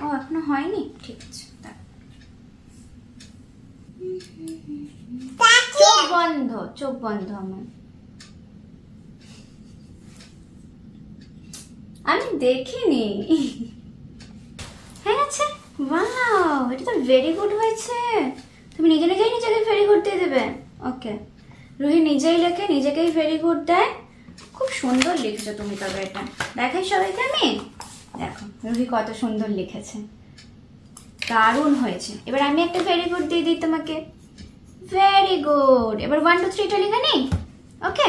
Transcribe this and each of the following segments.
ও এখনো হয়নি, ঠিক আছে। চোখ বন্ধ, চোখ বন্ধ আমার। আমি দেখিনি। হয়ে গেছে। ওয়াও, এটা তো ভেরি গুড হয়েছে। তুমি নিজে নিজেই নিজেকে ভেরি গুড দিয়ে দেবে। ওকে, রুহি নিজেই লেখে, নিজেকেই ভেরি গুড দেয়। খুব সুন্দর লিখেছো তুমি। তবে এটা দেখাই সবাইকে আমি। দেখো রুহি কত সুন্দর লিখেছে, দারুণ হয়েছে। এবার আমি একটা ভেরি গুড দিয়ে দিই তোমাকে। Very good. এবার 1 2 3টা লিখে নি। ওকে,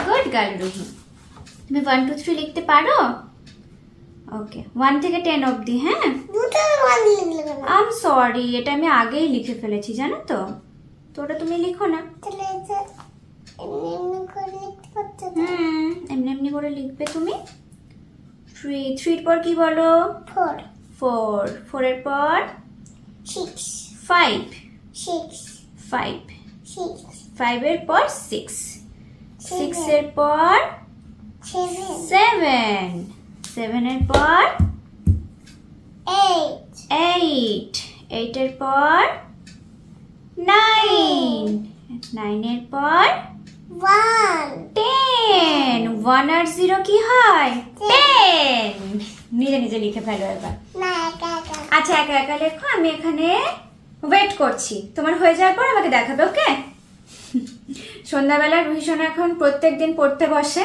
গুড গার্ল রুহি। তুমি 1 2 3 লিখতে পারো? ওকে, 1 থেকে 10 অবধি। হ্যাঁ, আই এম সরি, এটা আমি আগেই লিখে ফেলেছি জানো তো। তো ওটা তুমি লিখো না। এমনি এমনি করে লিখবে তুমি। 3 এর পর কি বলো? 4 4 এর পর 6 5 6 5 6 5 এর পর 6 6 এর পর 7 7 এর পর 8 8 8 এর পর 9 9 এর পর 1 10 1 আর 0 কি হয়? 10। নিজে নিজে লিখে ফেলো এবার। না একা একা আচ্ছা, একা একা লেখো, আমি এখানে ওয়েট করছি। তোমার হয়ে যাওয়ার পর আমাকে দেখাবে। ওকে। সন্ধ্যাবেলা রুহি সোনা এখন প্রত্যেকদিন পড়তে বসে,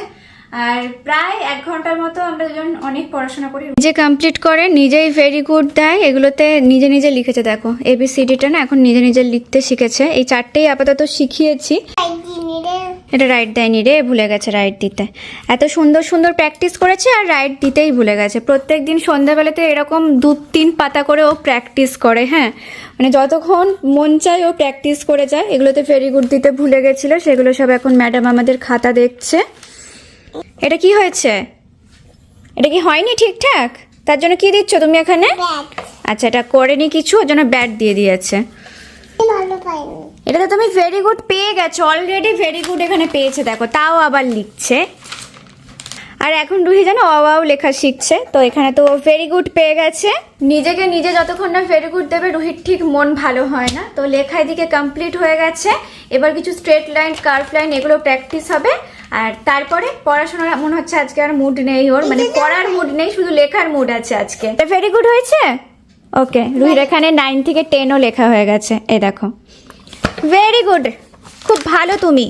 আর প্রায় 1 ঘন্টার মতো আমরা দুজন অনেক পড়াশোনা করি। নিজে কমপ্লিট করে নিজেই ভেরি গুড দেয়। এগুলোতে নিজে নিজে লিখেছে। দেখো ABCDটা না এখন নিজে নিজে লিখতে শিখেছে। এই 4টেই আপাতত শিখিয়েছি। এটা রাইট দেয়নি রে, ভুলে গেছে রাইট দিতে। এত সুন্দর সুন্দর প্র্যাকটিস করেছে আর রাইট দিতেই ভুলে গেছে। প্রত্যেক দিন সন্ধ্যাবেলাতে এরকম 2-3 পাতা করে ও প্র্যাকটিস করে। হ্যাঁ, মানে যতক্ষণ মন চায় ও প্র্যাকটিস করে যায়। এগুলোতে ভেরি গুড দিতে ভুলে গেছিল, সেগুলো সব এখন ম্যাডাম আমাদের খাতা দেখছে। এটা কি হয়েছে? এটা কি হয়নি ঠিকঠাক? তার জন্য কি দিচ্ছ তুমি এখানে? আচ্ছা, এটা করেনি কিছু, ওর জন্য ব্যাট দিয়ে দিয়েছে। ভালো পাইনি। এটা তো তুমি ভেরি গুড পেয়ে গেছো অলরেডি। ভেরি গুড এখানে পেয়েছে দেখো, তাও আবার লিখছে। আর এখন রুহি জানো অও লেখা শিখছে। তো এখানে তো ভেরি গুড পেয়ে গেছে। নিজেকে নিজে যতক্ষণ না ভেরি গুড দেবে রুহির ঠিক মন ভালো হয় না। তো লেখা এদিকে কমপ্লিট হয়ে গেছে। এবার কিছু স্ট্রেট লাইন, কার্ভ লাইন এগুলো প্র্যাকটিস হবে। আর তারপরে পড়াশোনার মনে হচ্ছে আজকে আর মুড নেই ওর, মানে পড়ার মুড নেই, শুধু লেখার মুড আছে আজকে। ভেরি গুড হয়েছে। ওকে, রুহির এখানে 9 থেকে 10ও লেখা হয়ে গেছে। এই দেখো, ভেরি গুড, খুব ভালো তুমি।